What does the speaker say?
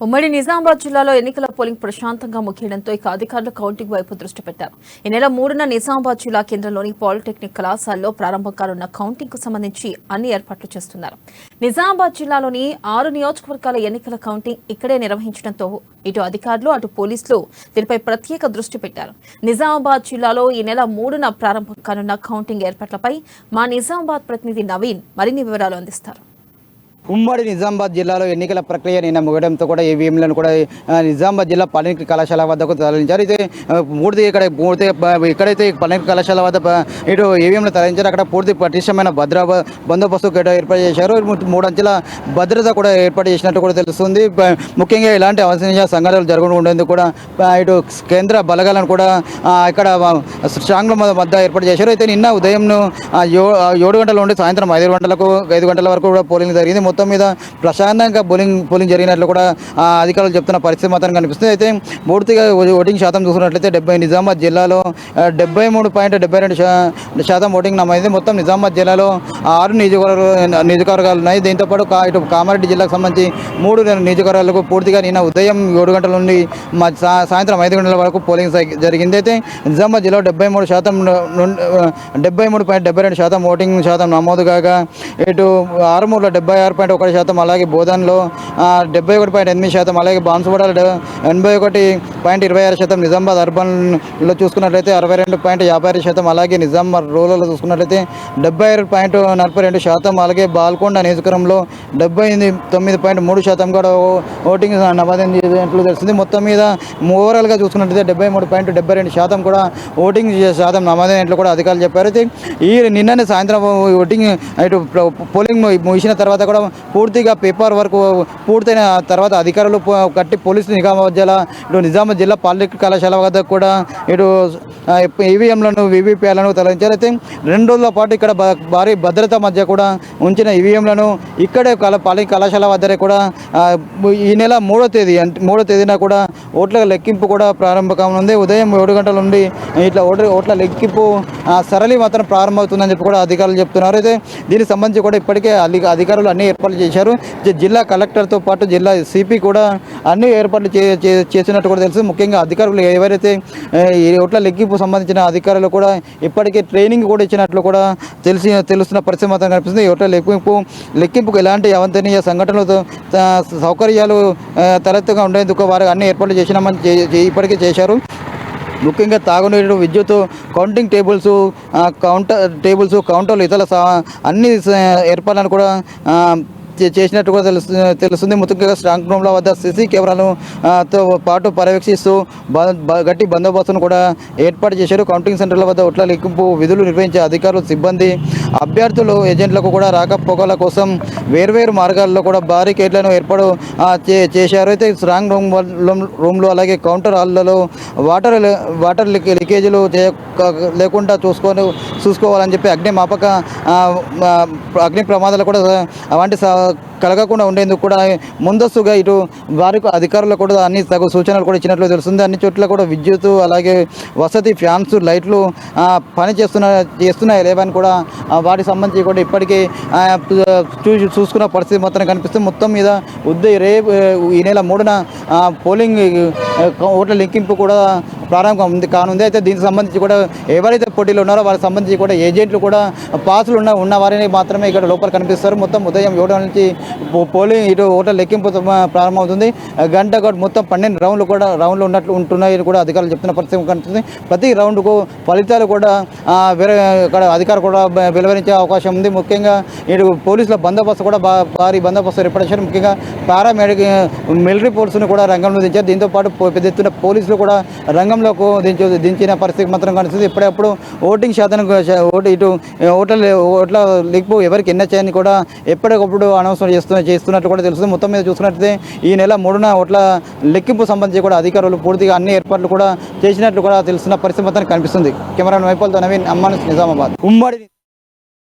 ఉమ్మడి నిజామాబాద్ జిల్లాలో ఎన్నికల పోలింగ్ ప్రశాంతంగా ముగియడంతో ఇక అధికారులు కౌంటింగ్ వైపు దృష్టి పెట్టారు. ఈ నెల 3న నిజామాబాద్ జిల్లా కేంద్రంలోని పాలిటెక్నిక్ కళాశాలలో ప్రారంభం కానున్న కౌంటింగ్ కు సంబంధించి అన్ని ఏర్పాట్లు చేస్తున్నారు. నిజామాబాద్ జిల్లాలోని 6 నియోజకవర్గాల ఎన్నికల కౌంటింగ్ ఇక్కడే నిర్వహించడంతో ఇటు అధికారులు అటు పోలీసులు దీనిపై ప్రత్యేక దృష్టి పెట్టారు. నిజామాబాద్ జిల్లాలో ఈ నెల 3న ప్రారంభం కానున్న కౌంటింగ్ ఏర్పాట్లపై మా నిజామాబాద్ ప్రతినిధి నవీన్ మరిన్ని వివరాలు అందిస్తారు. ఉమ్మడి నిజామాబాద్ జిల్లాలో ఎన్నికల ప్రక్రియ నిన్న ముగడంతో కూడా ఈవీఎంలను కూడా నిజామాబాద్ జిల్లా పాలిటెక్నిక్ కళాశాల వద్దకు తరలించారు. అయితే ఇక్కడైతే పాలిటెక్నిక్ కళాశాల వద్ద ఇటు ఈవీఎంలు తరలించారు. అక్కడ పూర్తి పటిష్టమైన బందోబస్తు ఏర్పాటు చేశారు. 3 అంచెల భద్రత కూడా ఏర్పాటు చేసినట్టు కూడా తెలుస్తుంది. ముఖ్యంగా ఇలాంటి అవాంఛనీయ సంఘటనలు జరగకుండా ఉండేందుకు కూడా ఇటు కేంద్ర బలగాలను కూడా ఇక్కడ స్ట్రాంగ్ వద్ద ఏర్పాటు చేశారు. అయితే నిన్న ఉదయం 7 గంటల నుండి సాయంత్రం 5 గంటల వరకు కూడా పోలింగ్ జరిగింది. మొత్తం మీద ప్రశాంతంగా పోలింగ్ జరిగినట్లు కూడా అధికారులు చెప్తున్న పరిస్థితి మాత్రం కనిపిస్తుంది. అయితే పూర్తిగా ఓటింగ్ శాతం చూసుకున్నట్లయితే నిజామాబాద్ జిల్లాలో 73.72% ఓటింగ్ నమోదైంది. మొత్తం నిజామాబాద్ జిల్లాలో 6 నియోజకవర్గాలు ఉన్నాయి. దీంతోపాటు ఇటు కామారెడ్డి జిల్లాకు సంబంధించి 3 నియోజకవర్గాలకు పూర్తిగా నిన్న ఉదయం 7 గంటల నుండి సాయంత్రం 5 గంటల వరకు పోలింగ్ జరిగింది. అయితే నిజామాబాద్ జిల్లాలో 73.72% ఓటింగ్ శాతం నమోదు కాగా ఇటు ఆరుమూరులో 76.1%, అలాగే బోధన్లో 71.8%, అలాగే బాన్సువాడలో 81.26%, నిజామాబాద్ అర్బన్లో చూసుకున్నట్లయితే 62.56%, అలాగే నిజామాబాద్ రూరల్లో చూసుకున్నట్లయితే 76.42%, అలాగే బాల్కొండ నియోజకవర్గంలో 79.3% కూడా ఓటింగ్ నమోదైనట్లు తెలుస్తుంది. మొత్తం మీద ఓవరాల్గా చూసుకున్నట్లయితే 73.72% కూడా ఓటింగ్ శాతం నమోదైనట్లు కూడా అధికారులు చెప్పారు. అయితే ఈ నిన్ననే సాయంత్రం ఓటింగ్ ఇటు పోలింగ్ ముగిసిన తర్వాత కూడా పూర్తిగా పేపర్ వర్క్ పూర్తయిన తర్వాత అధికారులు కట్టి పోలీసు నిఘా మధ్యలో ఇటు నిజామాబాద్ జిల్లా పాలిటెక్నిక్ కళాశాల వద్ద కూడా ఇటు ఈవీఎంలను వీవీప్యాలను తరలించారు. అయితే 2 రోజుల పాటు ఇక్కడ భారీ భద్రత మధ్య కూడా ఉంచిన ఈవీఎంలను ఇక్కడే పాలిటెక్నిక్ కళాశాల వద్దనే కూడా ఈ నెల 3వ తేదీన కూడా ఓట్ల లెక్కింపు కూడా ప్రారంభం కానుంది. ఉదయం 7 గంటల నుండి ఇట్లా ఓట్ల లెక్కింపు సరళి మాత్రం ప్రారంభమవుతుందని చెప్పి కూడా అధికారులు చెప్తున్నారు. అయితే దీనికి సంబంధించి కూడా ఇప్పటికే అధికారులు అన్ని ఏర్పాట్లు చేశారు. జిల్లా కలెక్టర్తో పాటు జిల్లా సిపి కూడా అన్ని ఏర్పాట్లు చేసినట్టు కూడా తెలుసు. ముఖ్యంగా అధికారులు ఎవరైతే ఓట్ల లెక్కింపు సంబంధించిన అధికారులు కూడా ఇప్పటికే ట్రైనింగ్ కూడా ఇచ్చినట్లు కూడా తెలుస్తున్న పరిస్థితి మాత్రం కనిపిస్తుంది. ఓట్ల లెక్కింపుకు ఎలాంటి అవాంఛనీయ సంఘటనలతో సౌకర్యాలు తలెత్తుగా ఉండేందుకు వారు అన్ని ఏర్పాట్లు చేసినామని ఇప్పటికే చేశారు. ముఖ్యంగా తాగునీరు, విద్యుత్, కౌంటింగ్ టేబుల్స్, కౌంటర్లు, ఇతర అన్ని ఏర్పాట్లను కూడా చేసినట్టు కూడా తెలుస్తుంది. ముఖ్యంగా స్ట్రాంగ్ రూమ్ల వద్ద సీసీ కెమెరాలతో పాటు పర్యవేక్షిస్తూ గట్టి బందోబస్తును కూడా ఏర్పాటు చేశారు. కౌంటింగ్ సెంటర్ల వద్ద ఓట్ల లెక్కింపు విధులు నిర్వహించే అధికారులు, సిబ్బంది, అభ్యర్థులు, ఏజెంట్లకు కూడా రాకపోకల కోసం వేర్వేరు మార్గాల్లో కూడా బారికేడ్లను ఏర్పాటు చేశారు. అయితే స్ట్రాంగ్ రూమ్లు అలాగే కౌంటర్ హాల్లలో వాటర్ లీకేజీలు లేకుండా చూసుకోవాలని చెప్పి అగ్ని ప్రమాదాలు కూడా అలాంటి కలగకుండా ఉండేందుకు కూడా ముందస్తుగా ఇటు వారికి అధికారులు కూడా అన్ని తగు సూచనలు కూడా ఇచ్చినట్లు తెలుస్తుంది. అన్ని చోట్ల కూడా విద్యుత్ అలాగే వసతి, ఫ్యాన్స్, లైట్లు పని చేస్తున్నాయి లేవని కూడా వాటికి సంబంధించి కూడా ఇప్పటికీ చూసుకున్న పరిస్థితి మొత్తం కనిపిస్తుంది. మొత్తం మీద రేపు ఈ నెల 3న పోలింగ్ ఓట్ల లెక్కింపు కూడా ప్రారంభం కానుంది. అయితే దీనికి సంబంధించి కూడా ఎవరైతే పోటీలు ఉన్నారో వారికి సంబంధించి కూడా ఏజెంట్లు కూడా పాసులు ఉన్న వారిని మాత్రమే ఇక్కడ లోపల కనిపిస్తారు. మొత్తం ఉదయం 7 నుంచి పోలింగ్ ఇటు ఓట్ల లెక్కింపు ప్రారంభమవుతుంది. గంట మొత్తం 12 రౌండ్లు ఉంటున్నాయి కూడా అధికారులు చెప్తున్న పరిస్థితి కనిపిస్తుంది. ప్రతి రౌండ్కు ఫలితాలు కూడా వేరే ఇక్కడ అధికారులు కూడా వెలువరించే అవకాశం ఉంది. ముఖ్యంగా ఇటు పోలీసుల బందోబస్తు కూడా భారీ బందోబస్తు ఏర్పాటు చేశారు. ముఖ్యంగా మిలిటరీ ఫోర్స్ను కూడా రంగంలో దించారు. దీంతోపాటు పెద్ద ఎత్తున పోలీసులు కూడా రంగంలోకి దించిన పరిస్థితి మాత్రం కనిపిస్తుంది. ఇప్పుడప్పుడు ఓటింగ్ శాతం ఇటు ఓట్ల లెక్కింపు ఎవరికి ఎన్నచ్చాయని కూడా ఎప్పటికప్పుడు అనౌన్స్మెంట్ చేస్తున్నట్టు కూడా తెలుస్తుంది. మొత్తం మీద చూసుకున్నట్లయితే ఈ నెల 3న ఓట్ల లెక్కింపు సంబంధించి కూడా అధికారులు పూర్తిగా అన్ని ఏర్పాట్లు కూడా చేసినట్లు కూడా తెలుస్తున్న పరిస్థితి మొత్తం కనిపిస్తుంది. కెమెరామెన్ వైపాల్తో నవీన్, అమ్మాన్, నిజామాబాద్. ఉమ్మడి